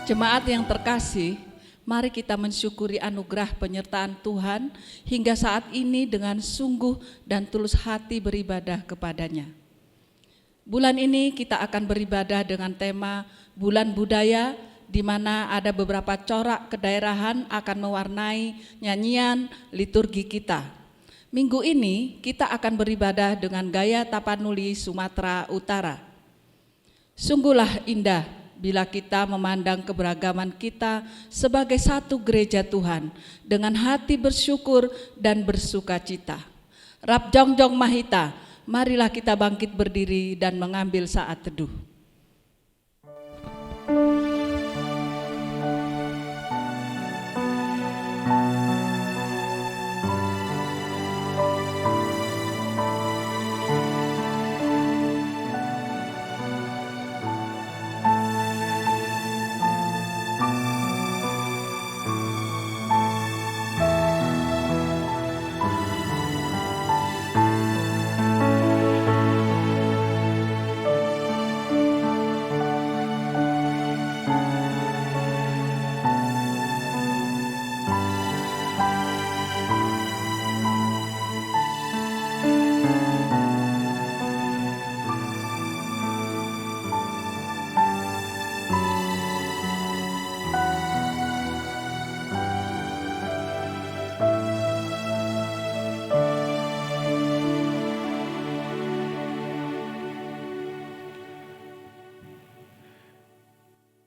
Jemaat yang terkasih, mari kita mensyukuri anugerah penyertaan Tuhan hingga saat ini dengan sungguh dan tulus hati beribadah kepadanya. Bulan ini kita akan beribadah dengan tema Bulan Budaya, di mana ada beberapa corak kedaerahan akan mewarnai nyanyian liturgi kita. Minggu ini kita akan beribadah dengan gaya Tapanuli Sumatera Utara. Sungguhlah indah bila kita memandang keberagaman kita sebagai satu gereja Tuhan dengan hati bersyukur dan bersukacita. Rap Jongjong Mahita, marilah kita bangkit berdiri dan mengambil saat teduh.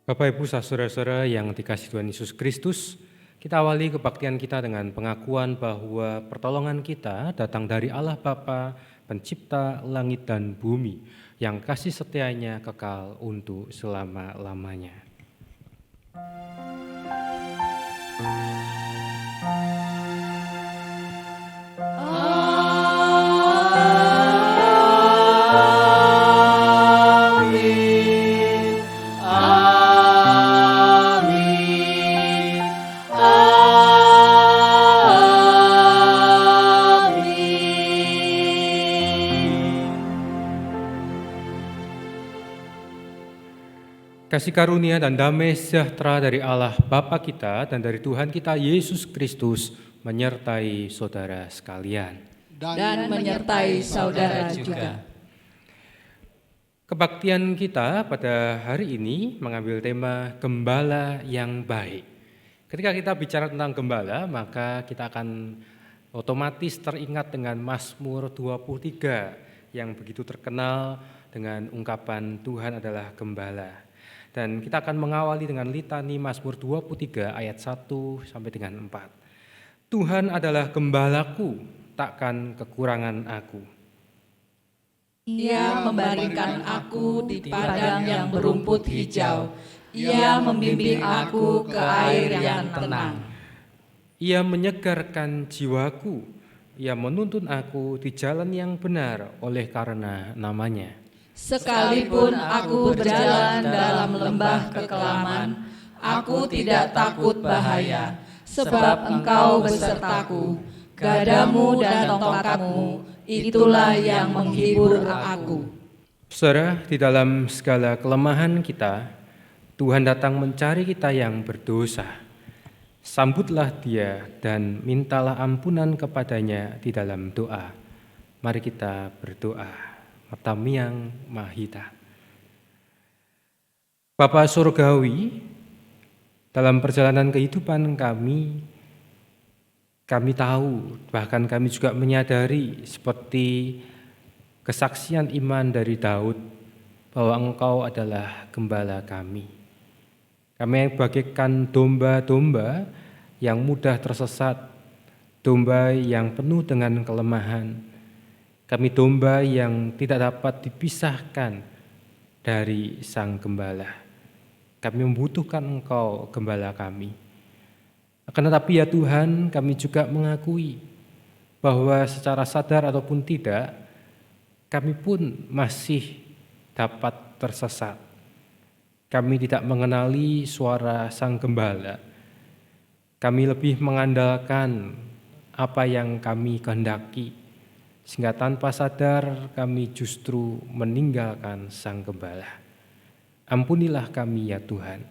Bapak, Ibu, saudara-saudara yang dikasihi Tuhan Yesus Kristus, kita awali kebaktian kita dengan pengakuan bahwa pertolongan kita datang dari Allah Bapa, pencipta langit dan bumi, yang kasih setianya kekal untuk selama-lamanya. Kasih karunia dan damai sejahtera dari Allah Bapa kita dan dari Tuhan kita Yesus Kristus menyertai saudara sekalian. Dan menyertai saudara juga. Kebaktian kita pada hari ini mengambil tema Gembala yang Baik. Ketika kita bicara tentang gembala, maka kita akan otomatis teringat dengan Mazmur 23 yang begitu terkenal dengan ungkapan Tuhan adalah gembala. Dan kita akan mengawali dengan litani Mazmur 23 ayat 1 sampai dengan 4. Tuhan adalah gembalaku, takkan kekurangan aku. Ia membaringkan aku di padang yang berumput hijau. Ia membimbing aku ke air yang tenang. Ia menyegarkan jiwaku. Ia menuntun aku di jalan yang benar oleh karena namanya. Sekalipun aku berjalan dalam lembah kekelaman, aku tidak takut bahaya, sebab Engkau besertaku. Gadamu dan tongkatmu, itulah yang menghibur aku. Saudara, di dalam segala kelemahan kita, Tuhan datang mencari kita yang berdosa. Sambutlah Dia dan mintalah ampunan kepadanya di dalam doa. Mari kita berdoa. Matamiang Mahita. Bapa Surgawi, dalam perjalanan kehidupan kami tahu, bahkan kami juga menyadari seperti kesaksian iman dari Daud bahwa Engkau adalah gembala kami. Kami bagaikan domba-domba yang mudah tersesat, domba yang penuh dengan kelemahan. Kami domba yang tidak dapat dipisahkan dari Sang Gembala. Kami membutuhkan Engkau, Gembala kami. Akan tetapi ya Tuhan, kami juga mengakui bahwa secara sadar ataupun tidak, kami pun masih dapat tersesat. Kami tidak mengenali suara Sang Gembala. Kami lebih mengandalkan apa yang kami kehendaki, sehingga tanpa sadar kami justru meninggalkan Sang Gembala. Ampunilah kami ya Tuhan.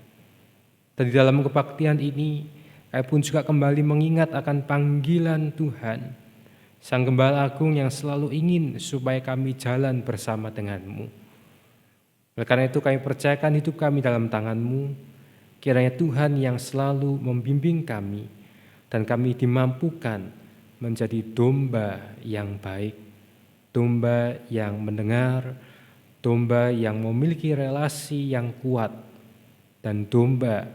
Dan di dalam kebaktian ini, kami pun juga kembali mengingat akan panggilan Tuhan, Sang Gembala Agung yang selalu ingin supaya kami jalan bersama denganmu. Oleh karena itu kami percayakan hidup kami dalam tangan-Mu, kiranya Tuhan yang selalu membimbing kami, dan kami dimampukan menjadi domba yang baik, domba yang mendengar, domba yang memiliki relasi yang kuat, dan domba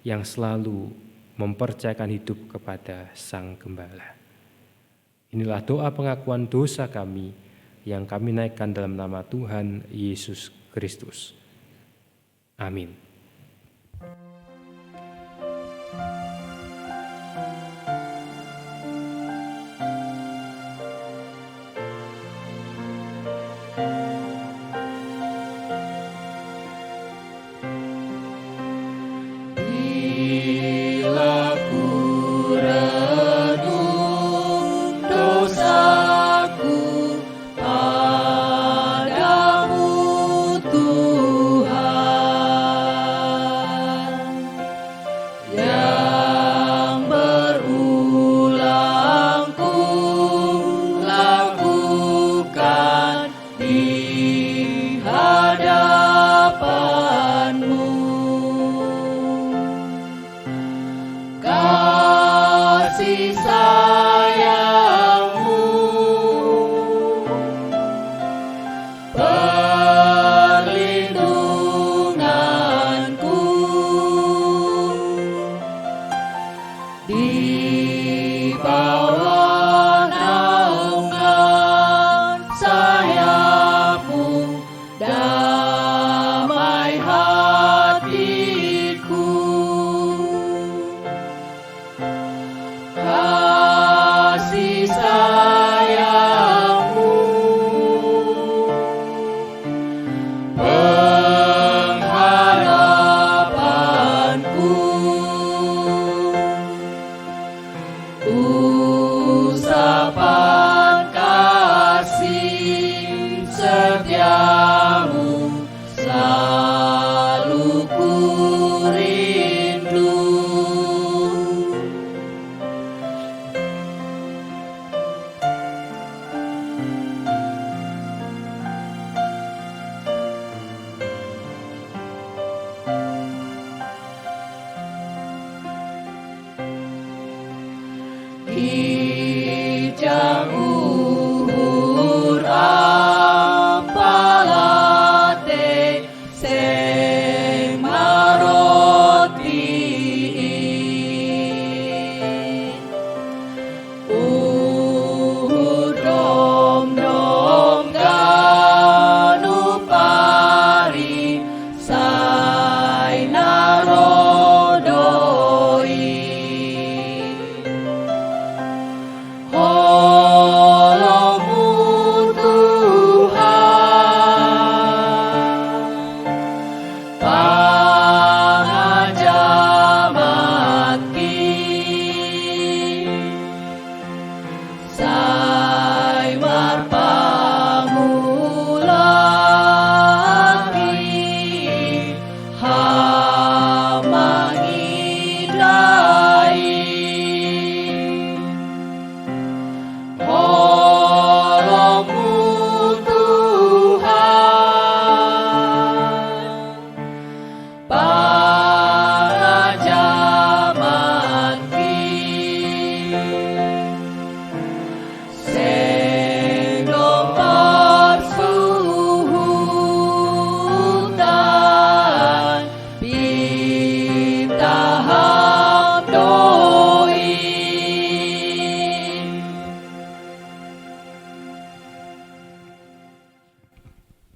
yang selalu mempercayakan hidup kepada Sang Gembala. Inilah doa pengakuan dosa kami yang kami naikkan dalam nama Tuhan Yesus Kristus. Amin.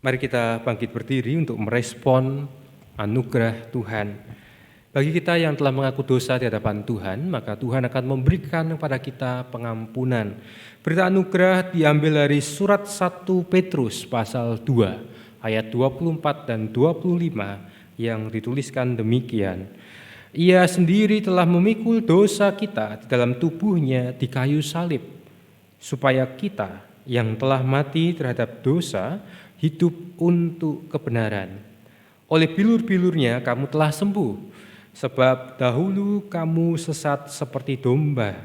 Mari kita bangkit berdiri untuk merespon anugerah Tuhan. Bagi kita yang telah mengaku dosa di hadapan Tuhan, maka Tuhan akan memberikan kepada kita pengampunan. Berita anugerah diambil dari surat 1 Petrus pasal 2 ayat 24 dan 25 yang dituliskan demikian. Ia sendiri telah memikul dosa kita di dalam tubuhnya di kayu salib, supaya kita yang telah mati terhadap dosa hidup untuk kebenaran. Oleh bilur-bilurnya kamu telah sembuh, Sebab dahulu kamu sesat seperti domba,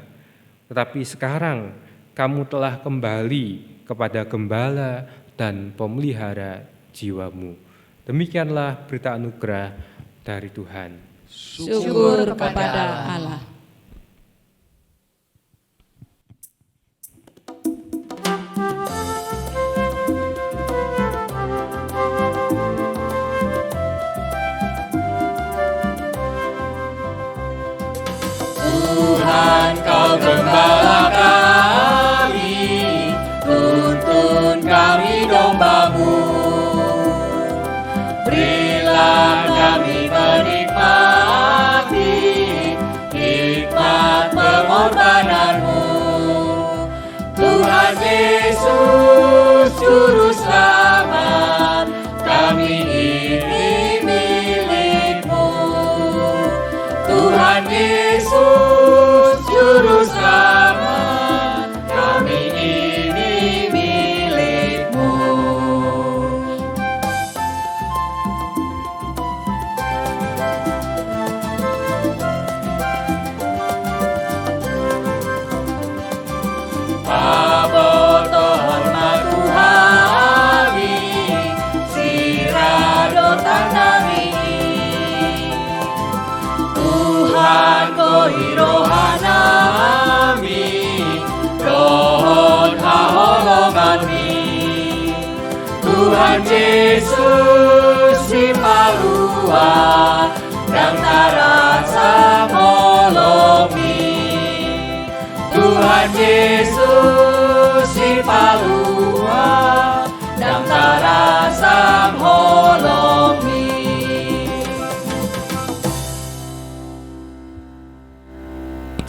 tetapi sekarang kamu telah kembali kepada gembala dan pemelihara jiwamu. Demikianlah berita anugerah dari Tuhan. Syukur kepada Allah. Tuhan, Kau gembala kami, tuntun kami domba-Mu. Berilah kami menikmati hikmat pengorbanan-Mu. Tuhan Yesus, Juru Selamat, kami ini milik-Mu. Tuhan Yesus, Juru Selamat, kami ini milik-Mu. Aboto hormat Tuhani, sirado tanami. Tuhan kohiro hanami, dohon haholongani. Tuhan Yesus si palua, dan tarasa molomi. Tuhan Yesus si palua, dan tarasa molomi.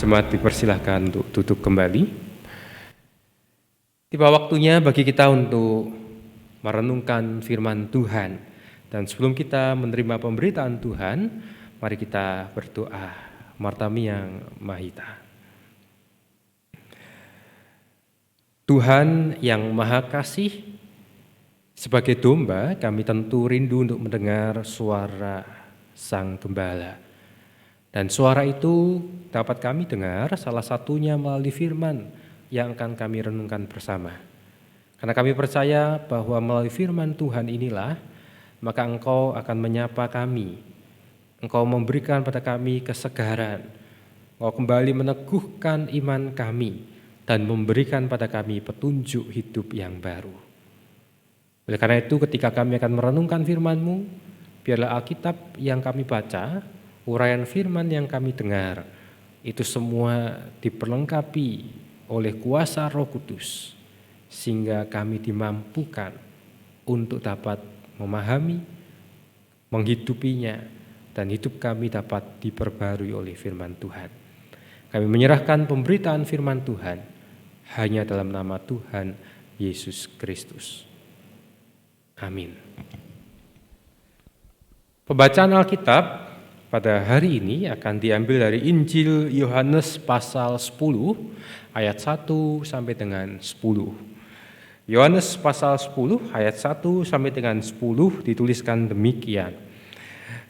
Jemaat dipersilahkan untuk duduk kembali. Tiba waktunya bagi kita untuk merenungkan firman Tuhan. Dan sebelum kita menerima pemberitaan Tuhan, mari kita berdoa. Martami yang Mahita. Tuhan yang Maha Kasih, sebagai domba kami tentu rindu untuk mendengar suara Sang Gembala. Dan suara itu dapat kami dengar salah satunya melalui firman yang akan kami renungkan bersama. Karena kami percaya bahwa melalui firman Tuhan inilah, maka Engkau akan menyapa kami. Engkau memberikan pada kami kesegaran. Engkau kembali meneguhkan iman kami dan memberikan pada kami petunjuk hidup yang baru. Oleh karena itu ketika kami akan merenungkan firman-Mu, biarlah Alkitab yang kami baca, uraian firman yang kami dengar, itu semua diperlengkapi oleh kuasa Roh Kudus, sehingga kami dimampukan untuk dapat memahami, menghidupinya, dan hidup kami dapat diperbarui oleh firman Tuhan. Kami menyerahkan pemberitaan firman Tuhan hanya dalam nama Tuhan Yesus Kristus. Amin. Pembacaan Alkitab pada hari ini akan diambil dari Injil Yohanes pasal 10 ayat 1 sampai dengan 10. Yohanes pasal 10 ayat 1 sampai dengan 10 dituliskan demikian.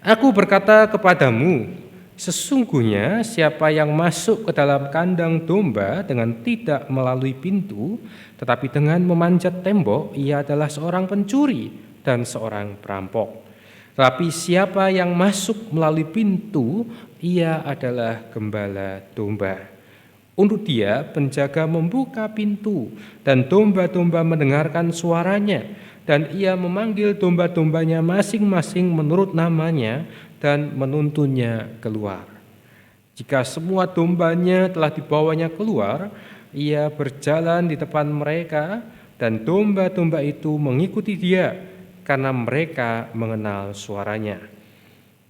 Aku berkata kepadamu, sesungguhnya siapa yang masuk ke dalam kandang domba dengan tidak melalui pintu, tetapi dengan memanjat tembok, ia adalah seorang pencuri dan seorang perampok. Tetapi siapa yang masuk melalui pintu, ia adalah gembala domba. Untuk dia, penjaga membuka pintu, dan domba-domba mendengarkan suaranya, dan ia memanggil domba-dombanya masing-masing menurut namanya, dan menuntunnya keluar. Jika semua dombanya telah dibawanya keluar, ia berjalan di depan mereka, dan domba-domba itu mengikuti dia, karena mereka mengenal suaranya.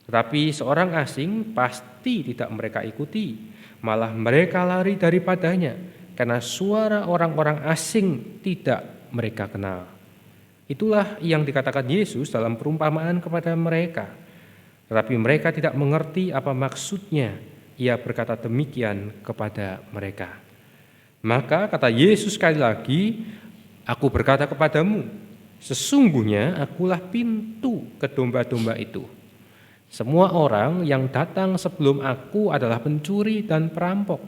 Tetapi seorang asing pasti tidak mereka ikuti, malah mereka lari daripadanya, karena suara orang-orang asing tidak mereka kenal. Itulah yang dikatakan Yesus dalam perumpamaan kepada mereka. Tetapi mereka tidak mengerti apa maksudnya. Ia berkata demikian kepada mereka. Maka kata Yesus sekali lagi, aku berkata kepadamu, sesungguhnya akulah pintu ke domba-domba itu. Semua orang yang datang sebelum aku adalah pencuri dan perampok,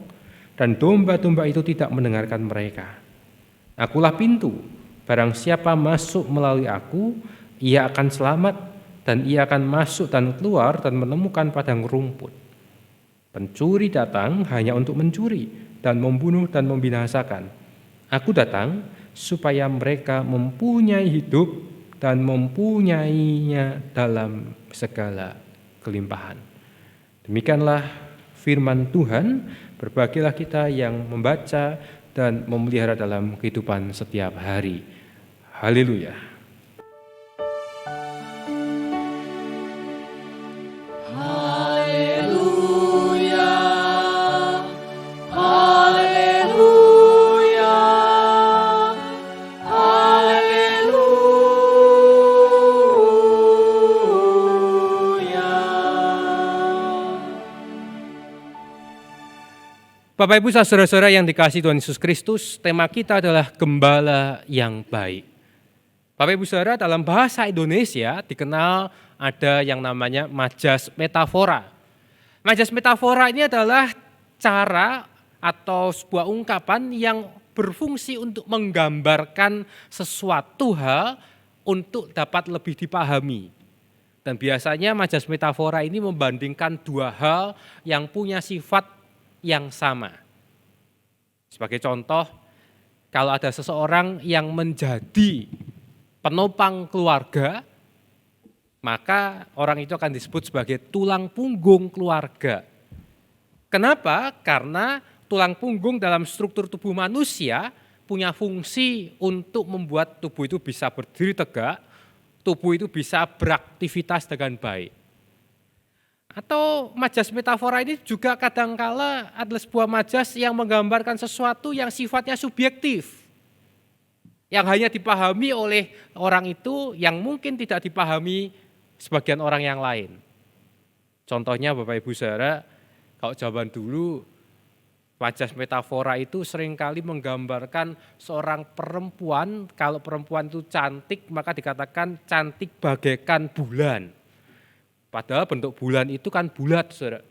dan domba-domba itu tidak mendengarkan mereka. Akulah pintu, barang siapa masuk melalui aku, ia akan selamat, dan ia akan masuk dan keluar dan menemukan padang rumput. Pencuri datang hanya untuk mencuri dan membunuh dan membinasakan. Aku datang supaya mereka mempunyai hidup dan mempunyainya dalam segala kelimpahan. Demikianlah firman Tuhan. Berbahagialah kita yang membaca dan memelihara dalam kehidupan setiap hari. Haleluya. Haleluya, haleluya, haleluya. Bapak Ibu saudara-saudara yang dikasihi Tuhan Yesus Kristus, tema kita adalah Gembala yang Baik. Bapak Ibu saudara, dalam bahasa Indonesia dikenal ada yang namanya majas metafora. Majas metafora ini adalah cara atau sebuah ungkapan yang berfungsi untuk menggambarkan sesuatu hal untuk dapat lebih dipahami. Dan biasanya majas metafora ini membandingkan dua hal yang punya sifat yang sama. Sebagai contoh, kalau ada seseorang yang menjadi penopang keluarga, maka orang itu akan disebut sebagai tulang punggung keluarga. Kenapa? Karena tulang punggung dalam struktur tubuh manusia punya fungsi untuk membuat tubuh itu bisa berdiri tegak, tubuh itu bisa beraktivitas dengan baik. Atau majas metafora ini juga kadangkala adalah sebuah majas yang menggambarkan sesuatu yang sifatnya subjektif, yang hanya dipahami oleh orang itu, yang mungkin tidak dipahami sebagian orang yang lain. Contohnya Bapak Ibu saudara, kalau zaman dulu majas metafora itu seringkali menggambarkan seorang perempuan, kalau perempuan itu cantik maka dikatakan cantik bagaikan bulan. Padahal bentuk bulan itu kan bulat, saudara.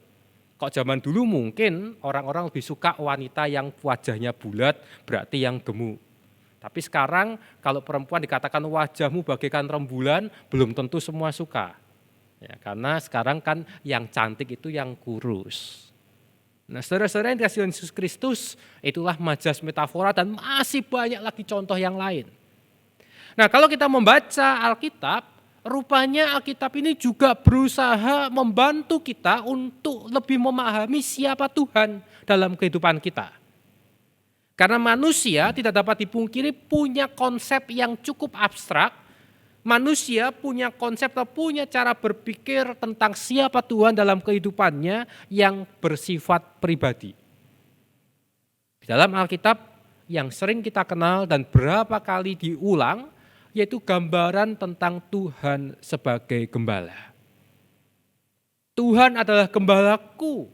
Kok zaman dulu mungkin orang-orang lebih suka wanita yang wajahnya bulat, berarti yang gemuk. Tapi sekarang kalau perempuan dikatakan wajahmu bagaikan rembulan, belum tentu semua suka. Ya, karena sekarang kan yang cantik itu yang kurus. Nah, saudara-saudara yang dikasihi Yesus Kristus, itulah majas metafora dan masih banyak lagi contoh yang lain. Nah, kalau kita membaca Alkitab, rupanya Alkitab ini juga berusaha membantu kita untuk lebih memahami siapa Tuhan dalam kehidupan kita. Karena manusia tidak dapat dipungkiri punya konsep yang cukup abstrak. Manusia punya konsep atau punya cara berpikir tentang siapa Tuhan dalam kehidupannya yang bersifat pribadi. Di dalam Alkitab yang sering kita kenal dan berapa kali diulang, yaitu gambaran tentang Tuhan sebagai gembala. Tuhan adalah gembalaku.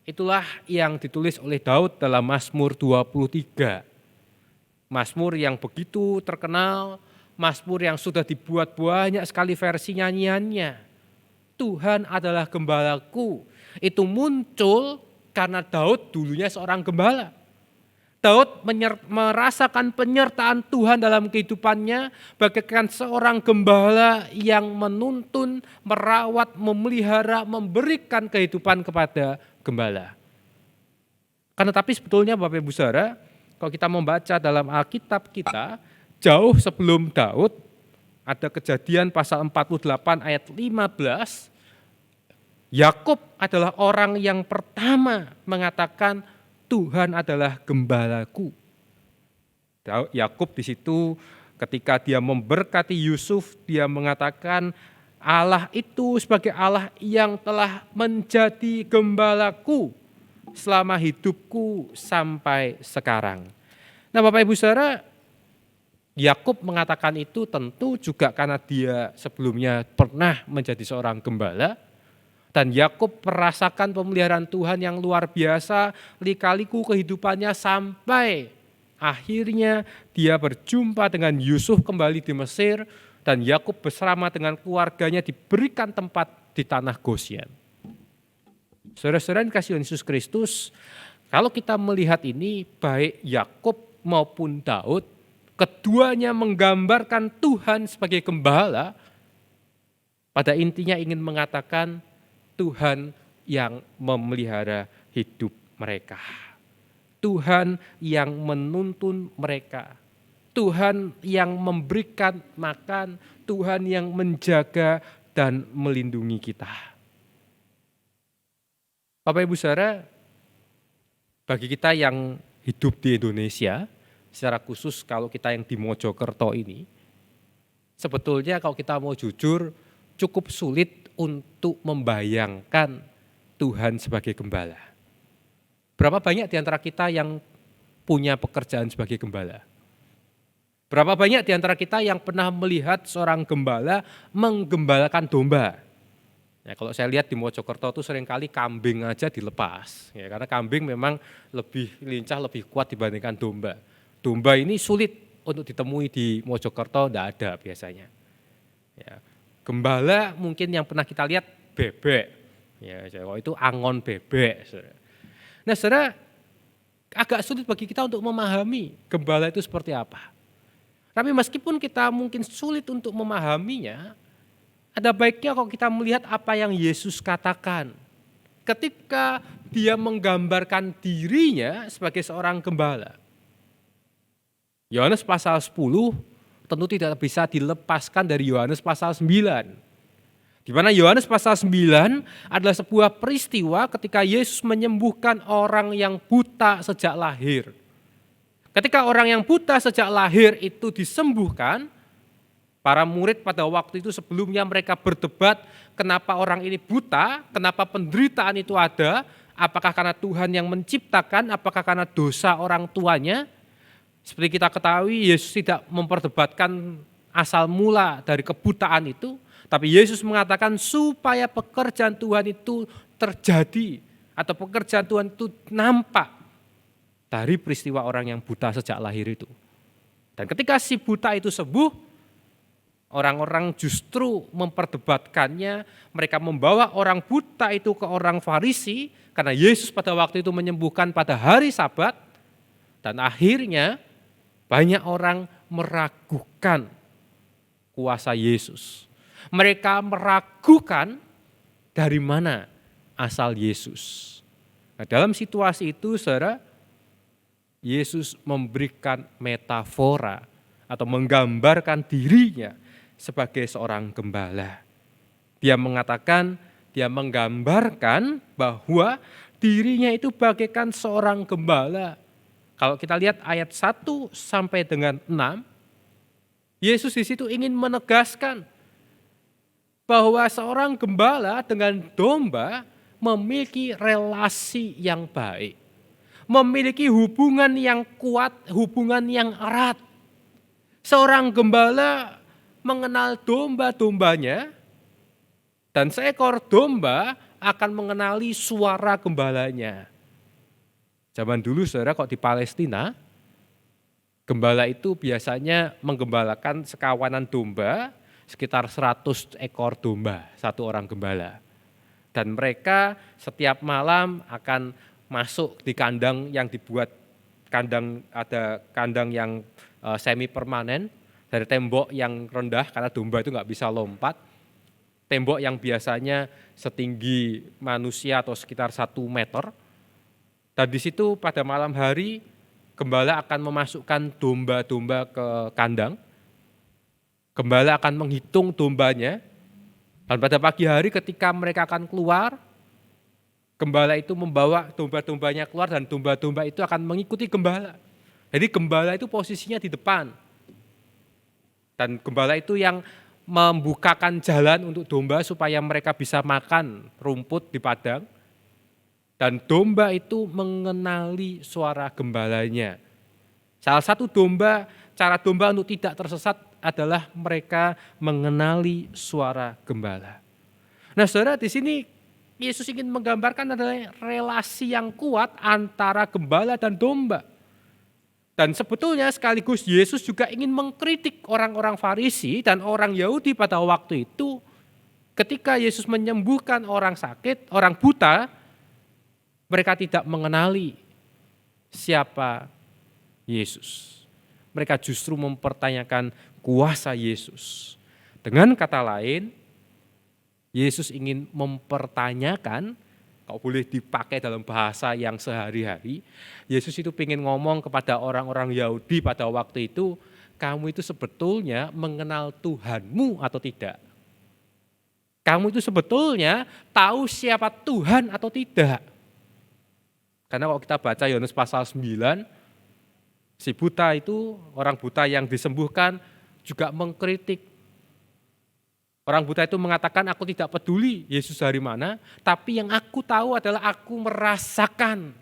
Itulah yang ditulis oleh Daud dalam Mazmur 23. Mazmur yang begitu terkenal, Mazmur yang sudah dibuat banyak sekali versi nyanyiannya. Tuhan adalah gembalaku. Itu muncul karena Daud dulunya seorang gembala. Daud merasakan penyertaan Tuhan dalam kehidupannya bagaikan seorang gembala yang menuntun, merawat, memelihara, memberikan kehidupan kepada gembala. Karena tapi sebetulnya Bapak Ibu Saudara, kalau kita membaca dalam Alkitab kita, jauh sebelum Daud, ada Kejadian pasal 48 ayat 15, Yakub adalah orang yang pertama mengatakan Tuhan adalah gembalaku. Yakub di situ ketika dia memberkati Yusuf, dia mengatakan Allah itu sebagai Allah yang telah menjadi gembalaku selama hidupku sampai sekarang. Nah Bapak Ibu Saudara, Yakub mengatakan itu tentu juga karena dia sebelumnya pernah menjadi seorang gembala. Dan Yakub merasakan pemeliharaan Tuhan yang luar biasa, lika-liku kehidupannya sampai akhirnya dia berjumpa dengan Yusuf kembali di Mesir dan Yakub bersama dengan keluarganya diberikan tempat di tanah Gosyen. Saudara-saudara yang dikasihi Yesus Kristus, kalau kita melihat ini, baik Yakub maupun Daud, keduanya menggambarkan Tuhan sebagai gembala, pada intinya ingin mengatakan Tuhan yang memelihara hidup mereka. Tuhan yang menuntun mereka. Tuhan yang memberikan makan, Tuhan yang menjaga dan melindungi kita. Bapak Ibu Saudara, bagi kita yang hidup di Indonesia, secara khusus kalau kita yang di Mojokerto ini, sebetulnya kalau kita mau jujur, cukup sulit untuk membayangkan Tuhan sebagai gembala. Berapa banyak di antara kita yang punya pekerjaan sebagai gembala? Berapa banyak di antara kita yang pernah melihat seorang gembala menggembalakan domba? Ya, kalau saya lihat di Mojokerto itu seringkali kambing aja dilepas. Ya, karena kambing memang lebih lincah, lebih kuat dibandingkan domba. Domba ini sulit untuk ditemui di Mojokerto, tidak ada biasanya. Ya, gembala mungkin yang pernah kita lihat bebek. Ya, kalau itu angon bebek. Nah, saudara, agak sulit bagi kita untuk memahami gembala itu seperti apa. Tapi meskipun kita mungkin sulit untuk memahaminya, ada baiknya kalau kita melihat apa yang Yesus katakan. Ketika dia menggambarkan dirinya sebagai seorang gembala. Yohanes pasal 10 tentu tidak bisa dilepaskan dari Yohanes pasal 9. Di mana Yohanes pasal 9 adalah sebuah peristiwa ketika Yesus menyembuhkan orang yang buta sejak lahir. Ketika orang yang buta sejak lahir itu disembuhkan, para murid pada waktu itu sebelumnya mereka berdebat kenapa orang ini buta, kenapa penderitaan itu ada, apakah karena Tuhan yang menciptakan, apakah karena dosa orang tuanya. Seperti kita ketahui, Yesus tidak memperdebatkan asal mula dari kebutaan itu, tapi Yesus mengatakan supaya pekerjaan Tuhan itu terjadi atau pekerjaan Tuhan itu nampak dari peristiwa orang yang buta sejak lahir itu. Dan ketika si buta itu sembuh, orang-orang justru memperdebatkannya, mereka membawa orang buta itu ke orang Farisi, karena Yesus pada waktu itu menyembuhkan pada hari Sabat, dan akhirnya banyak orang meragukan kuasa Yesus. Mereka meragukan dari mana asal Yesus. Nah, dalam situasi itu, saudara, Yesus memberikan metafora atau menggambarkan dirinya sebagai seorang gembala. Dia mengatakan, dia menggambarkan bahwa dirinya itu bagaikan seorang gembala. Kalau kita lihat ayat 1 sampai dengan 6, Yesus di situ ingin menegaskan bahwa seorang gembala dengan domba memiliki relasi yang baik. Memiliki hubungan yang kuat, hubungan yang erat. Seorang gembala mengenal domba-dombanya, dan seekor domba akan mengenali suara gembalanya. Zaman dulu saudara, kok di Palestina, gembala itu biasanya menggembalakan sekawanan domba, sekitar 100 ekor domba, satu orang gembala. Dan mereka setiap malam akan masuk di kandang yang dibuat, ada kandang yang semi permanen, dari tembok yang rendah karena domba itu nggak bisa lompat, tembok yang biasanya setinggi manusia atau sekitar 1 meter, dan di situ pada malam hari gembala akan memasukkan domba-domba ke kandang, gembala akan menghitung dombanya, dan pada pagi hari ketika mereka akan keluar, gembala itu membawa domba-dombanya keluar dan domba-domba itu akan mengikuti gembala. Jadi gembala itu posisinya di depan. Dan gembala itu yang membukakan jalan untuk domba supaya mereka bisa makan rumput di padang. Dan domba itu mengenali suara gembalanya. Salah satu cara domba untuk tidak tersesat adalah mereka mengenali suara gembala. Nah, saudara, di sini Yesus ingin menggambarkan adalah relasi yang kuat antara gembala dan domba. Dan sebetulnya sekaligus Yesus juga ingin mengkritik orang-orang Farisi dan orang Yahudi pada waktu itu. Ketika Yesus menyembuhkan orang sakit, orang buta, mereka tidak mengenali siapa Yesus. Mereka justru mempertanyakan kuasa Yesus. Dengan kata lain, Yesus ingin mempertanyakan, kalau boleh dipakai dalam bahasa yang sehari-hari, Yesus itu ingin ngomong kepada orang-orang Yahudi pada waktu itu, kamu itu sebetulnya mengenal Tuhanmu atau tidak? Kamu itu sebetulnya tahu siapa Tuhan atau tidak? Karena kalau kita baca Yohanes pasal 9, si buta itu, orang buta yang disembuhkan juga mengkritik. Orang buta itu mengatakan, aku tidak peduli Yesus dari mana, tapi yang aku tahu adalah aku merasakan,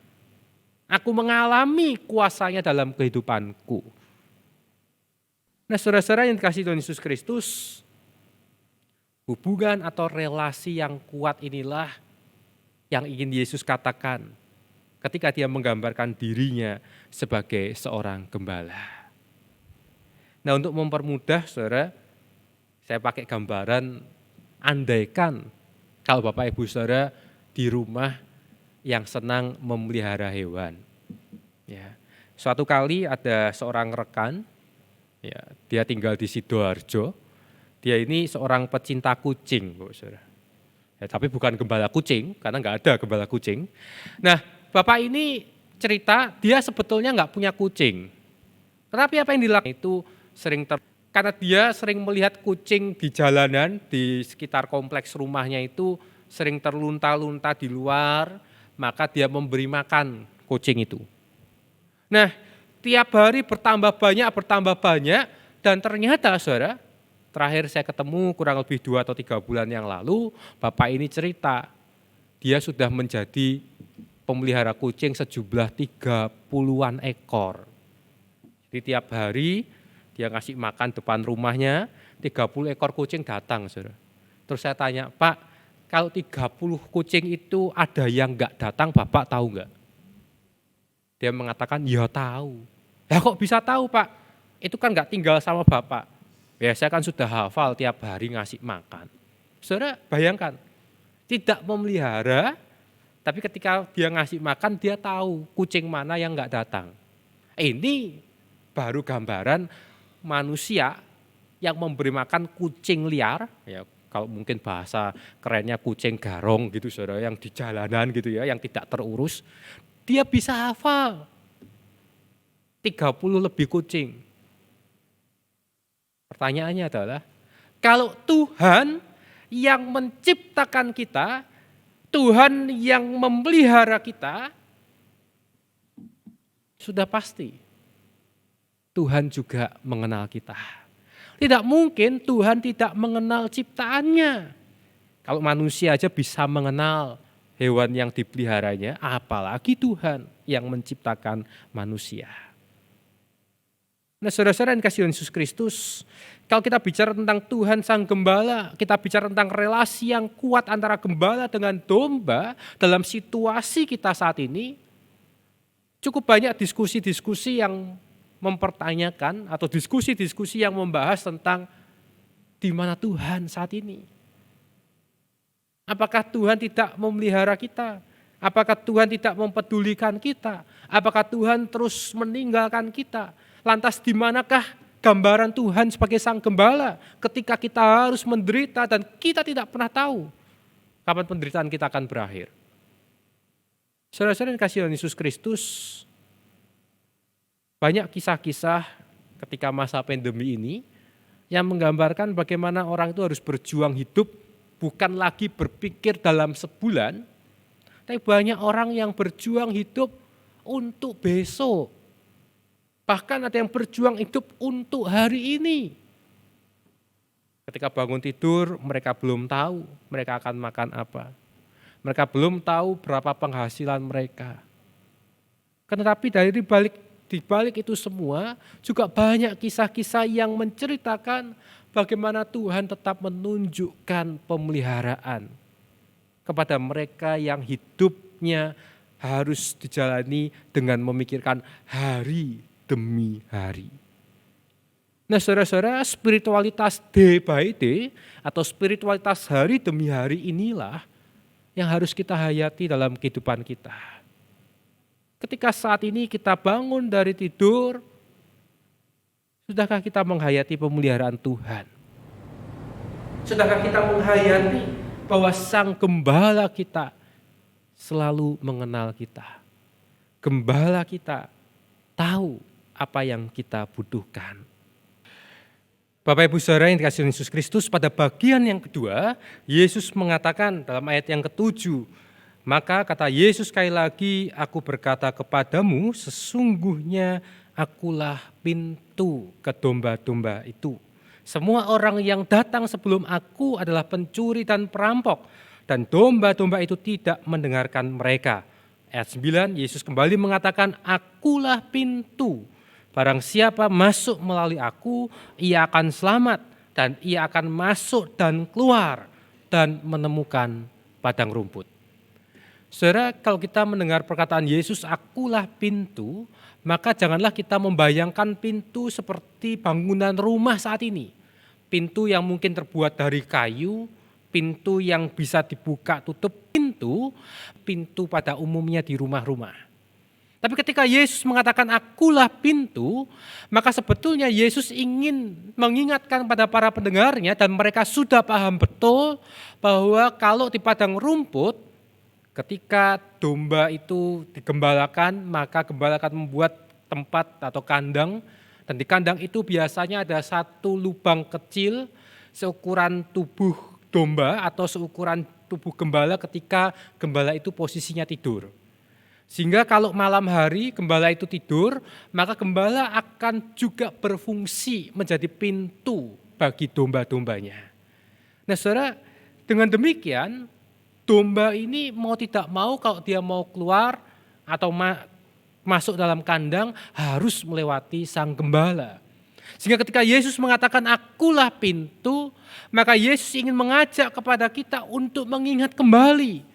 aku mengalami kuasanya dalam kehidupanku. Nah, saudara-saudara yang dikasihi Tuhan Yesus Kristus, hubungan atau relasi yang kuat inilah yang ingin Yesus katakan ketika dia menggambarkan dirinya sebagai seorang gembala. Nah, untuk mempermudah saudara, saya pakai gambaran, andaikan kalau Bapak Ibu Saudara di rumah yang senang memelihara hewan. Ya. Suatu kali ada seorang rekan, ya, dia tinggal di Sidoarjo. Dia ini seorang pecinta kucing, Bu Saudara. Ya, tapi bukan gembala kucing, karena nggak ada gembala kucing. Nah, Bapak ini cerita dia sebetulnya nggak punya kucing. Tetapi apa yang dilakukan itu karena dia sering melihat kucing di jalanan, di sekitar kompleks rumahnya itu sering terlunta-lunta di luar, maka dia memberi makan kucing itu. Nah, tiap hari bertambah banyak, dan ternyata saudara, terakhir saya ketemu kurang lebih 2 atau 3 bulan yang lalu, Bapak ini cerita, dia sudah menjadi pemelihara kucing sejumlah 30-an ekor. Jadi tiap hari dia ngasih makan depan rumahnya, 30 ekor kucing datang, saudara. Terus saya tanya, Pak, kalau 30 kucing itu ada yang enggak datang, Bapak tahu enggak? Dia mengatakan, ya tahu. Ya kok bisa tahu, Pak? Itu kan enggak tinggal sama Bapak. Ya saya kan sudah hafal tiap hari ngasih makan. Saudara bayangkan, tidak memelihara, tapi ketika dia ngasih makan, dia tahu kucing mana yang enggak datang. Ini baru gambaran manusia yang memberi makan kucing liar, ya kalau mungkin bahasa kerennya kucing garong gitu saudara, yang di jalanan gitu ya, yang tidak terurus, dia bisa hafal 30 lebih kucing. Pertanyaannya adalah, kalau Tuhan yang menciptakan kita, Tuhan yang memelihara kita, sudah pasti Tuhan juga mengenal kita. Tidak mungkin Tuhan tidak mengenal ciptaannya. Kalau manusia aja bisa mengenal hewan yang dipeliharanya, apalagi Tuhan yang menciptakan manusia. Nah, saudara-saudara yang dikasihi Yesus Kristus, kalau kita bicara tentang Tuhan Sang Gembala, kita bicara tentang relasi yang kuat antara gembala dengan domba dalam situasi kita saat ini, cukup banyak diskusi-diskusi yang mempertanyakan atau diskusi-diskusi yang membahas tentang di mana Tuhan saat ini. Apakah Tuhan tidak memelihara kita? Apakah Tuhan tidak mempedulikan kita? Apakah Tuhan terus meninggalkan kita? Lantas di manakah gambaran Tuhan sebagai Sang Gembala ketika kita harus menderita dan kita tidak pernah tahu kapan penderitaan kita akan berakhir? Saudara-saudara yang dikasihi Yesus Kristus, banyak kisah-kisah ketika masa pandemi ini yang menggambarkan bagaimana orang itu harus berjuang hidup, bukan lagi berpikir dalam sebulan, tapi banyak orang yang berjuang hidup untuk besok. Bahkan ada yang berjuang hidup untuk hari ini. Ketika bangun tidur, mereka belum tahu mereka akan makan apa. Mereka belum tahu berapa penghasilan mereka. Tetapi di balik itu semua, juga banyak kisah-kisah yang menceritakan bagaimana Tuhan tetap menunjukkan pemeliharaan kepada mereka yang hidupnya harus dijalani dengan memikirkan hari demi hari. Nah saudara-saudara, spiritualitas day by day atau spiritualitas hari demi hari inilah yang harus kita hayati dalam kehidupan kita. Ketika saat ini kita bangun dari tidur, sudahkah kita menghayati pemeliharaan Tuhan? Sudahkah kita menghayati bahwa Sang Gembala kita selalu mengenal kita? Gembala kita tahu apa yang kita butuhkan. Bapak Ibu Saudara yang dikasihi Yesus Kristus, pada bagian yang kedua, Yesus mengatakan dalam ayat yang ke-7, maka kata Yesus sekali lagi, aku berkata kepadamu, sesungguhnya akulah pintu ke domba-domba itu. Semua orang yang datang sebelum aku adalah pencuri dan perampok, dan domba-domba itu tidak mendengarkan mereka. Ayat 9, Yesus kembali mengatakan, akulah pintu. Barang siapa masuk melalui aku, ia akan selamat dan ia akan masuk dan keluar dan menemukan padang rumput. Saudara, kalau kita mendengar perkataan Yesus, akulah pintu, maka janganlah kita membayangkan pintu seperti bangunan rumah saat ini. Pintu yang mungkin terbuat dari kayu, pintu yang bisa dibuka tutup, pintu pada umumnya di rumah-rumah. Tapi ketika Yesus mengatakan akulah pintu, maka sebetulnya Yesus ingin mengingatkan pada para pendengarnya dan mereka sudah paham betul bahwa kalau di padang rumput, ketika domba itu digembalakan, maka gembala akan membuat tempat atau kandang, dan di kandang itu biasanya ada satu lubang kecil seukuran tubuh domba atau seukuran tubuh gembala ketika gembala itu posisinya tidur. Sehingga kalau malam hari gembala itu tidur, maka gembala akan juga berfungsi menjadi pintu bagi domba-dombanya. Nah saudara, dengan demikian domba ini mau tidak mau kalau dia mau keluar atau masuk dalam kandang harus melewati sang gembala. Sehingga ketika Yesus mengatakan akulah pintu, maka Yesus ingin mengajak kepada kita untuk mengingat kembali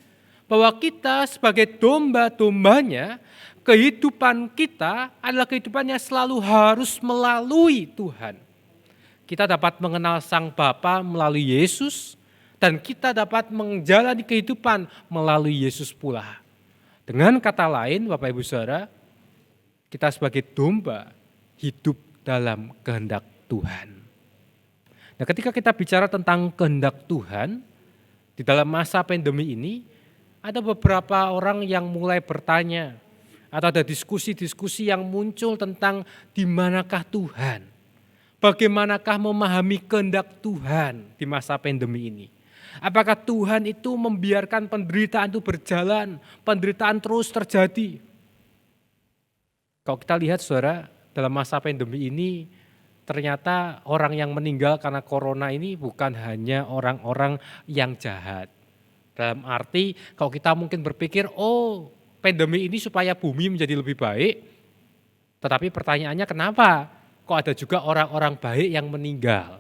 bahwa kita sebagai domba-dombanya, kehidupan kita adalah kehidupan yang selalu harus melalui Tuhan. Kita dapat mengenal Sang Bapa melalui Yesus, dan kita dapat menjalani kehidupan melalui Yesus pula. Dengan kata lain, Bapak Ibu Saudara, kita sebagai domba hidup dalam kehendak Tuhan. Nah, ketika kita bicara tentang kehendak Tuhan, di dalam masa pandemi ini, ada beberapa orang yang mulai bertanya atau ada diskusi-diskusi yang muncul tentang di manakah Tuhan. Bagaimanakah memahami kehendak Tuhan di masa pandemi ini? Apakah Tuhan itu membiarkan penderitaan itu berjalan, penderitaan terus terjadi? Kalau kita lihat saudara, dalam masa pandemi ini ternyata orang yang meninggal karena corona ini bukan hanya orang-orang yang jahat. Dalam arti kalau kita mungkin berpikir, oh pandemi ini supaya bumi menjadi lebih baik. Tetapi pertanyaannya kenapa kok ada juga orang-orang baik yang meninggal?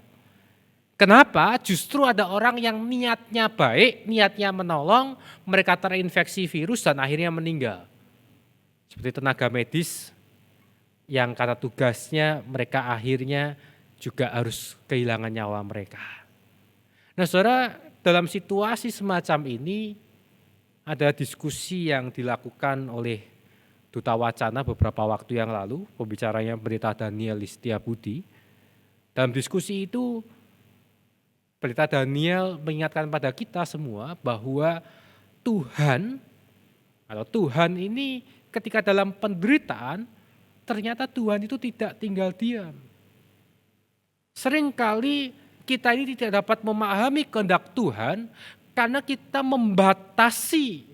Kenapa justru ada orang yang niatnya baik, niatnya menolong, mereka terinfeksi virus dan akhirnya meninggal? Seperti tenaga medis yang kata tugasnya mereka akhirnya juga harus kehilangan nyawa mereka. Nah saudara, dalam situasi semacam ini ada diskusi yang dilakukan oleh Duta Wacana beberapa waktu yang lalu, pembicaranya Pendeta Daniel Listiabudi. Dalam diskusi itu Pendeta Daniel mengingatkan pada kita semua bahwa Tuhan ini ketika dalam penderitaan ternyata Tuhan itu tidak tinggal diam. Seringkali kita ini tidak dapat memahami kehendak Tuhan karena kita membatasi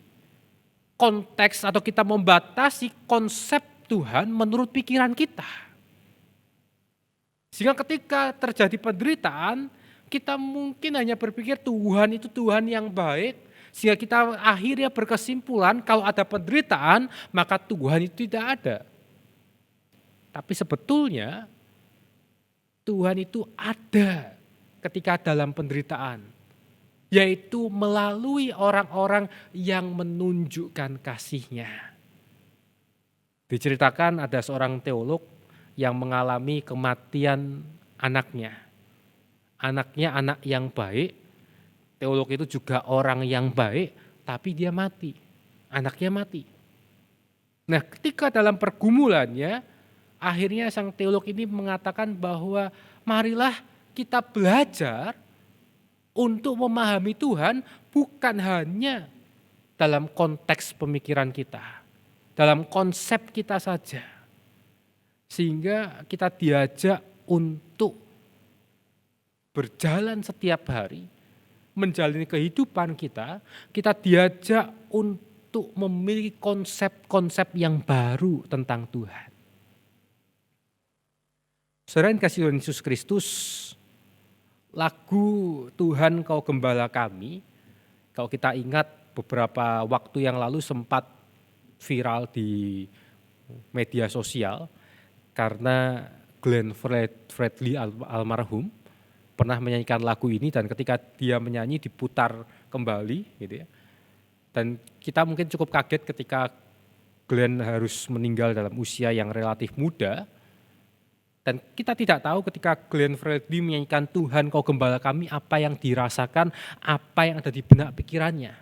konteks atau kita membatasi konsep Tuhan menurut pikiran kita. Sehingga ketika terjadi penderitaan, kita mungkin hanya berpikir Tuhan itu Tuhan yang baik, sehingga kita akhirnya berkesimpulan kalau ada penderitaan maka Tuhan itu tidak ada. Tapi sebetulnya Tuhan itu ada ketika dalam penderitaan, yaitu melalui orang-orang yang menunjukkan kasih-Nya. Diceritakan ada seorang teolog yang mengalami kematian anaknya. Anaknya anak yang baik, teolog itu juga orang yang baik, tapi dia mati. Anaknya mati. Nah, ketika dalam pergumulannya, akhirnya sang teolog ini mengatakan bahwa marilah kita belajar untuk memahami Tuhan bukan hanya dalam konteks pemikiran kita, dalam konsep kita saja. Sehingga kita diajak untuk berjalan setiap hari, menjalani kehidupan kita diajak untuk memiliki konsep-konsep yang baru tentang Tuhan. Saudara yang dikasihi Tuhan Yesus Kristus, lagu Tuhan Kau Gembala Kami, kalau kita ingat beberapa waktu yang lalu sempat viral di media sosial karena Glenn Fredly almarhum pernah menyanyikan lagu ini, dan ketika dia menyanyi diputar kembali gitu ya. Dan kita mungkin cukup kaget ketika Glenn harus meninggal dalam usia yang relatif muda. Dan kita tidak tahu ketika Glenn Fredly menyanyikan Tuhan Kau Gembala Kami apa yang dirasakan, apa yang ada di benak pikirannya.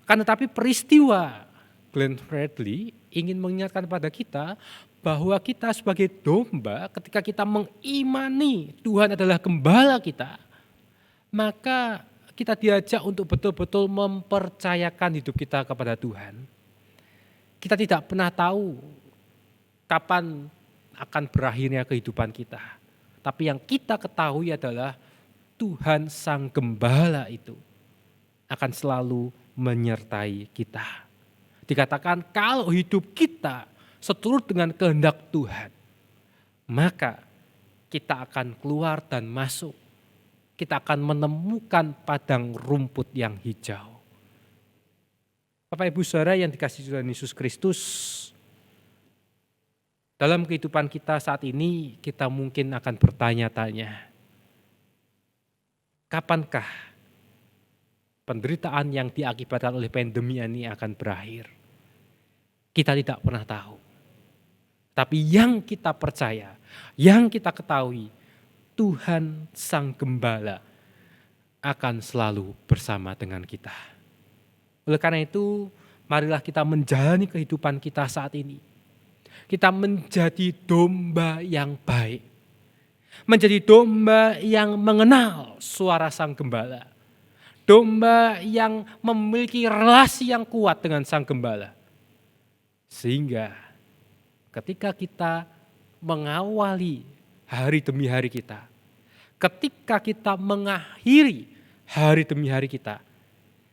Kan tetapi peristiwa Glenn Fredly ingin mengingatkan pada kita bahwa kita sebagai domba, ketika kita mengimani Tuhan adalah gembala kita, maka kita diajak untuk betul-betul mempercayakan hidup kita kepada Tuhan. Kita tidak pernah tahu kapan akan berakhirnya kehidupan kita. Tapi yang kita ketahui adalah Tuhan Sang Gembala itu akan selalu menyertai kita. Dikatakan kalau hidup kita seturut dengan kehendak Tuhan, maka kita akan keluar dan masuk. Kita akan menemukan padang rumput yang hijau. Bapak Ibu Saudara yang dikasihi Tuhan Yesus Kristus, dalam kehidupan kita saat ini kita mungkin akan bertanya-tanya, kapankah penderitaan yang diakibatkan oleh pandemi ini akan berakhir? Kita tidak pernah tahu. Tapi yang kita percaya, yang kita ketahui, Tuhan Sang Gembala akan selalu bersama dengan kita. Oleh karena itu, marilah kita menjalani kehidupan kita saat ini. Kita menjadi domba yang baik. Menjadi domba yang mengenal suara Sang Gembala. Domba yang memiliki relasi yang kuat dengan Sang Gembala. Sehingga ketika kita mengawali hari demi hari kita, ketika kita mengakhiri hari demi hari kita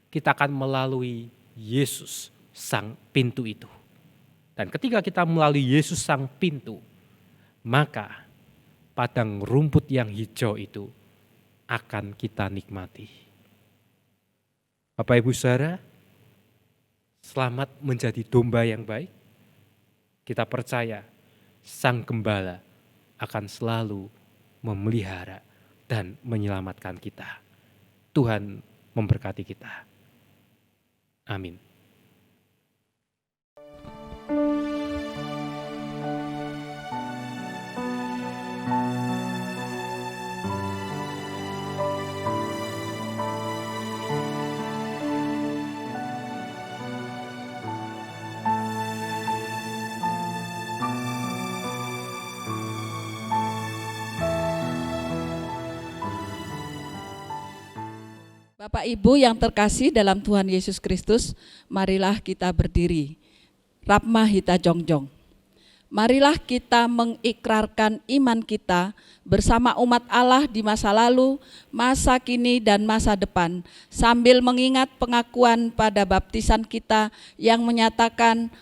akan melalui Yesus Sang Pintu itu. Dan ketika kita melalui Yesus Sang Pintu, maka padang rumput yang hijau itu akan kita nikmati. Bapak Ibu Saudara, selamat menjadi domba yang baik. Kita percaya Sang Gembala akan selalu memelihara dan menyelamatkan kita. Tuhan memberkati kita. Amin. Bapak Ibu yang terkasih dalam Tuhan Yesus Kristus, marilah kita berdiri. Rapma Hita Jongjong. Marilah kita mengikrarkan iman kita bersama umat Allah di masa lalu, masa kini, dan masa depan, sambil mengingat pengakuan pada baptisan kita yang menyatakan,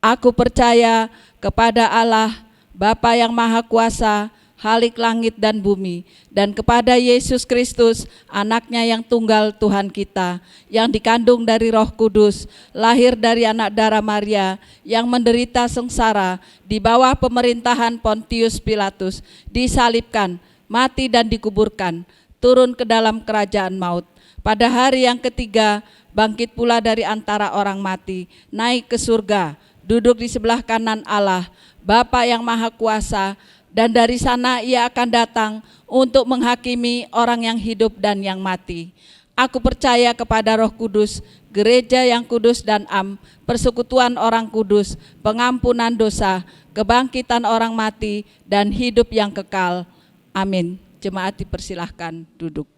aku percaya kepada Allah, Bapa yang Maha Kuasa, Khalik langit dan bumi, dan kepada Yesus Kristus, anaknya yang tunggal Tuhan kita, yang dikandung dari Roh Kudus, lahir dari anak darah Maria, yang menderita sengsara di bawah pemerintahan Pontius Pilatus, disalibkan, mati dan dikuburkan, turun ke dalam kerajaan maut. Pada hari yang ketiga, bangkit pula dari antara orang mati, naik ke surga, duduk di sebelah kanan Allah, Bapa yang Maha Kuasa, dan dari sana ia akan datang untuk menghakimi orang yang hidup dan yang mati. Aku percaya kepada Roh Kudus, gereja yang kudus dan am, persekutuan orang kudus, pengampunan dosa, kebangkitan orang mati, dan hidup yang kekal. Amin. Jemaat dipersilahkan duduk.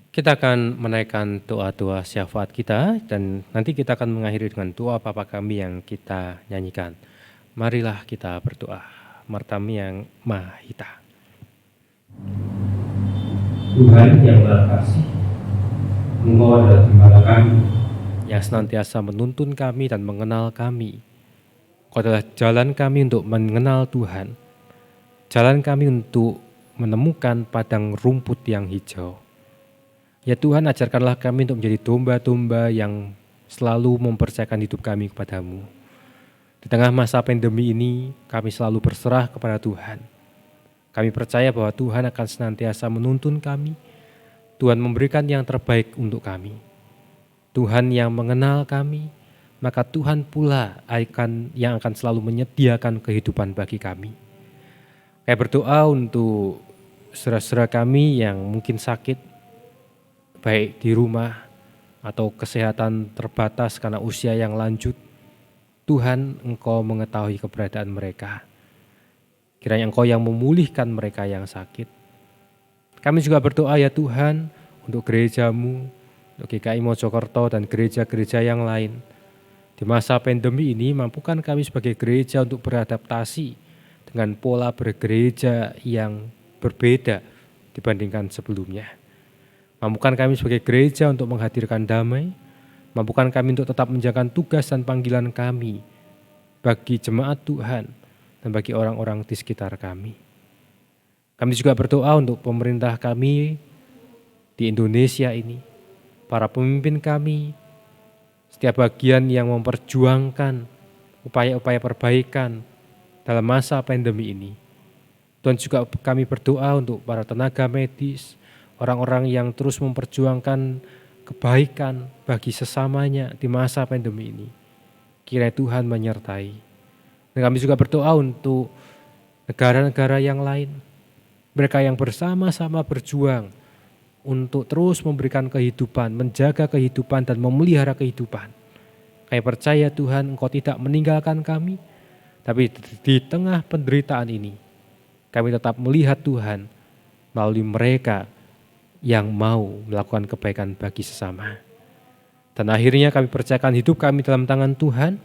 Kita akan menaikkan doa-doa syafaat kita dan nanti kita akan mengakhiri dengan doa Bapa kami yang kita nyanyikan. Marilah kita berdoa. Martami yang Mahita. Tuhan yang berkasih, Engkau adalah gembala kami, yang senantiasa menuntun kami dan mengenal kami. Engkau adalah jalan kami untuk mengenal Tuhan. Jalan kami untuk menemukan padang rumput yang hijau. Ya Tuhan, ajarkanlah kami untuk menjadi domba-domba yang selalu mempercayakan hidup kami kepadamu. Di tengah masa pandemi ini, kami selalu berserah kepada Tuhan. Kami percaya bahwa Tuhan akan senantiasa menuntun kami. Tuhan memberikan yang terbaik untuk kami. Tuhan yang mengenal kami, maka Tuhan pula yang akan selalu menyediakan kehidupan bagi kami. Kami berdoa untuk saudara-saudara kami yang mungkin sakit, baik di rumah atau kesehatan terbatas karena usia yang lanjut. Tuhan, Engkau mengetahui keberadaan mereka. Kiranya Engkau yang memulihkan mereka yang sakit. Kami juga berdoa ya Tuhan untuk gereja-Mu, untuk GKI Mojokerto dan gereja-gereja yang lain. Di masa pandemi ini mampukan kami sebagai gereja untuk beradaptasi dengan pola bergereja yang berbeda dibandingkan sebelumnya. Mampukan kami sebagai gereja untuk menghadirkan damai. Mampukan kami untuk tetap menjalankan tugas dan panggilan kami bagi jemaat Tuhan dan bagi orang-orang di sekitar kami. Kami juga berdoa untuk pemerintah kami di Indonesia ini, para pemimpin kami, setiap bagian yang memperjuangkan upaya-upaya perbaikan dalam masa pandemi ini. Tuhan, juga kami berdoa untuk para tenaga medis, orang-orang yang terus memperjuangkan kebaikan bagi sesamanya di masa pandemi ini. Kiranya Tuhan menyertai. Dan kami juga berdoa untuk negara-negara yang lain, mereka yang bersama-sama berjuang untuk terus memberikan kehidupan, menjaga kehidupan dan memelihara kehidupan. Kami percaya Tuhan, Engkau tidak meninggalkan kami, tapi di tengah penderitaan ini kami tetap melihat Tuhan melalui mereka yang mau melakukan kebaikan bagi sesama. Dan akhirnya kami percayakan hidup kami dalam tangan Tuhan.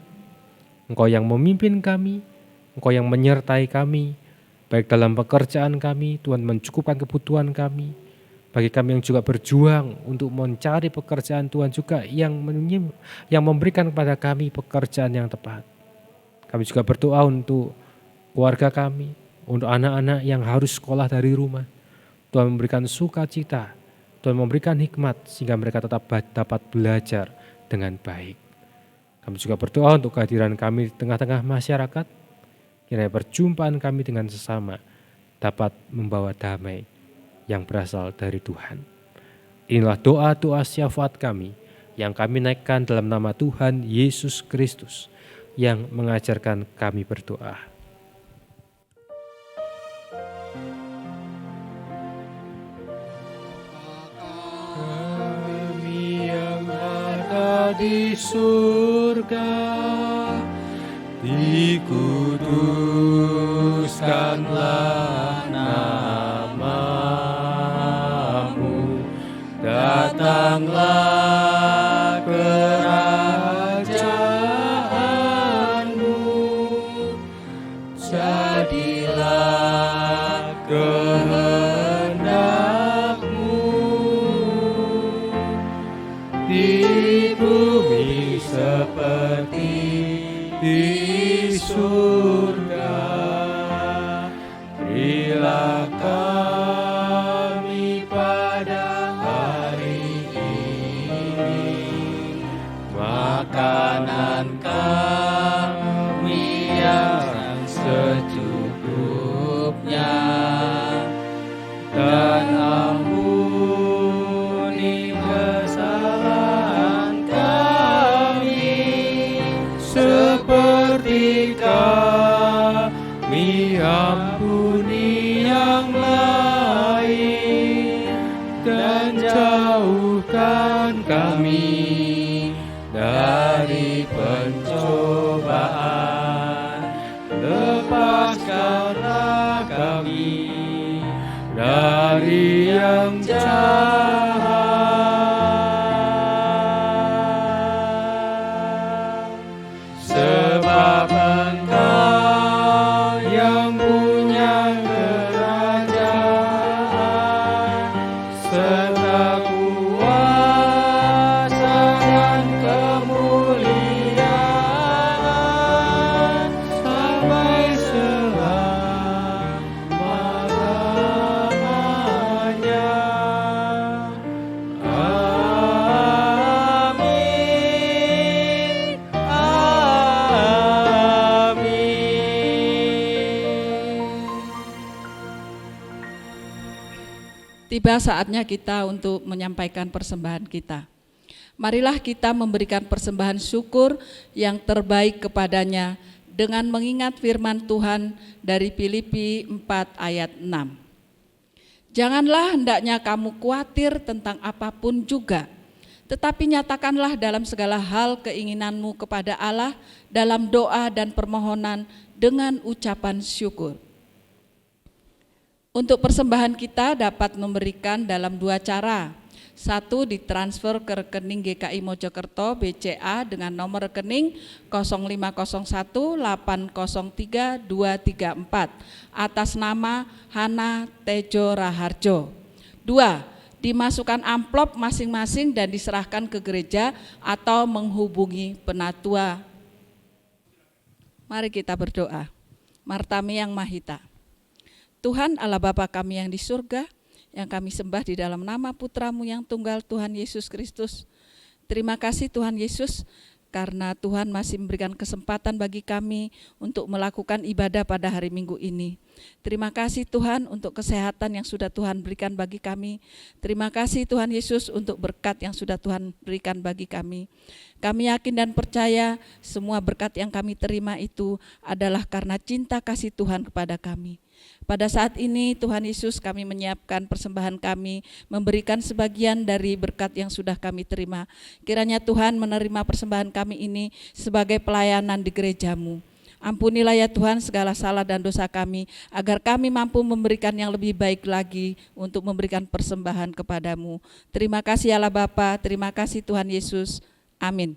Engkau yang memimpin kami, Engkau yang menyertai kami, baik dalam pekerjaan kami, Tuhan mencukupkan kebutuhan kami. Bagi kami yang juga berjuang untuk mencari pekerjaan, Tuhan juga yang memberikan kepada kami pekerjaan yang tepat. Kami juga berdoa untuk keluarga kami, untuk anak-anak yang harus sekolah dari rumah. Tuhan memberikan sukacita, Tuhan memberikan hikmat sehingga mereka tetap dapat belajar dengan baik. Kami juga berdoa untuk kehadiran kami di tengah-tengah masyarakat. Kiranya perjumpaan kami dengan sesama dapat membawa damai yang berasal dari Tuhan. Inilah doa-doa syafaat kami yang kami naikkan dalam nama Tuhan Yesus Kristus yang mengajarkan kami berdoa. Di surga, dikuduskanlah namamu, datanglah kerajaanmu, jadilah kehendakmu di bumi seperti di surga. Berilah kami pada hari ini makanan kami yang secukupnya, dan ampuni kesalahan kami Selamatkan kami dari pencobaan, lepaskanlah kami dari yang jahat. Sebab Engkau yang punya kerajaan, serta kuasa dan kemuliaan sampai selama-lamanya. Amin. Amin. Tiba saatnya kita untuk menyampaikan persembahan kita. Marilah kita memberikan persembahan syukur yang terbaik kepadanya dengan mengingat firman Tuhan dari Filipi 4 ayat 6. Janganlah hendaknya kamu khawatir tentang apapun juga, tetapi nyatakanlah dalam segala hal keinginanmu kepada Allah dalam doa dan permohonan dengan ucapan syukur. Untuk persembahan kita dapat memberikan dalam dua cara. Satu, ditransfer ke rekening GKI Mojokerto BCA dengan nomor rekening 0501803234 atas nama Hana Tejo Raharjo. Dua, dimasukkan amplop masing-masing dan diserahkan ke gereja atau menghubungi penatua. Mari kita berdoa. Martami yang Mahita. Tuhan Allah Bapa kami yang di surga, yang kami sembah di dalam nama Putra-Mu yang tunggal Tuhan Yesus Kristus. Terima kasih Tuhan Yesus, karena Tuhan masih memberikan kesempatan bagi kami untuk melakukan ibadah pada hari Minggu ini. Terima kasih Tuhan untuk kesehatan yang sudah Tuhan berikan bagi kami. Terima kasih Tuhan Yesus untuk berkat yang sudah Tuhan berikan bagi kami. Kami yakin dan percaya semua berkat yang kami terima itu adalah karena cinta kasih Tuhan kepada kami. Pada saat ini Tuhan Yesus, kami menyiapkan persembahan kami, memberikan sebagian dari berkat yang sudah kami terima. Kiranya Tuhan menerima persembahan kami ini sebagai pelayanan di gereja-Mu. Ampunilah ya Tuhan segala salah dan dosa kami, agar kami mampu memberikan yang lebih baik lagi untuk memberikan persembahan kepadamu. Terima kasih Allah Bapa, terima kasih Tuhan Yesus. Amin.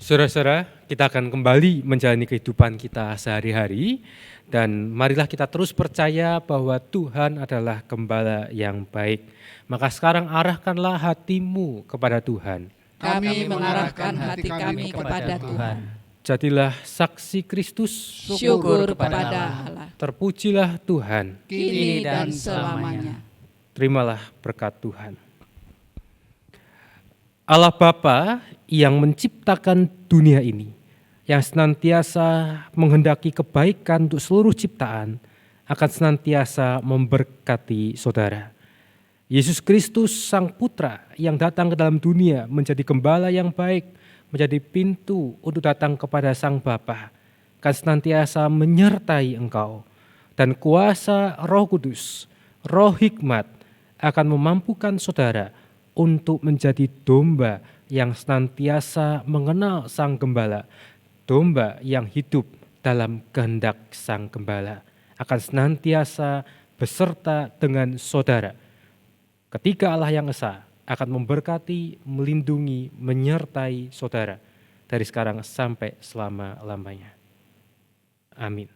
Saudara-saudara, kita akan kembali menjalani kehidupan kita sehari-hari dan marilah kita terus percaya bahwa Tuhan adalah gembala yang baik. Maka sekarang arahkanlah hatimu kepada Tuhan. Kami mengarahkan hati kami kepada Tuhan. Jadilah saksi Kristus, Syukur kepada Allah, terpujilah Tuhan. kini dan selamanya. Terimalah berkat Tuhan. Allah Bapa yang menciptakan dunia ini, yang senantiasa menghendaki kebaikan untuk seluruh ciptaan, akan senantiasa memberkati saudara. Yesus Kristus Sang Putra yang datang ke dalam dunia menjadi gembala yang baik, menjadi pintu untuk datang kepada Sang Bapa, akan senantiasa menyertai engkau. Dan kuasa Roh Kudus, Roh hikmat akan memampukan saudara untuk menjadi domba yang senantiasa mengenal Sang Gembala, domba yang hidup dalam kehendak Sang Gembala, akan senantiasa beserta dengan saudara. Ketika Allah yang Esa akan memberkati, melindungi, menyertai saudara dari sekarang sampai selama-lamanya. Amin.